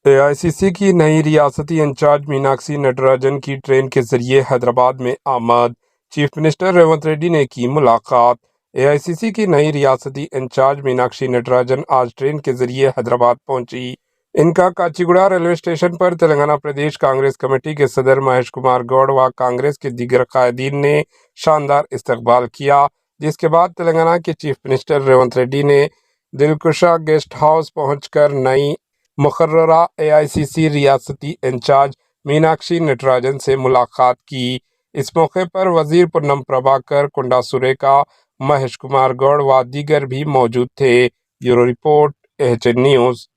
AICC کی نئی ریاستی انچارج میناکشی نٹراجن کی ٹرین کے ذریعے حیدرآباد میں آمد، چیف منسٹر ریونت ریڈی نے کی ملاقات۔ AICC کی نئی ریاستی انچارج میناکشی نٹراجن آج ٹرین کے ذریعے حیدرآباد پہنچی۔ ان کا کاچیگوڑا ریلوے اسٹیشن پر تلنگانہ پردیش کانگریس کمیٹی کے صدر مہیش کمار گوڑ و کانگریس کے دیگر قائدین نے شاندار استقبال کیا، جس کے بعد تلنگانہ کے چیف منسٹر ریونت ریڈی نے دلکشا گیسٹ ہاؤس پہنچ کر نئی مقررہ AICC ریاستی انچارج میناکشی نٹراجن سے ملاقات کی۔ اس موقع پر وزیر پونم پربھاکر، کنڈا سریکھا، مہیش کمار گوڑ و دیگر بھی موجود تھے۔ Bureau report, AHN news.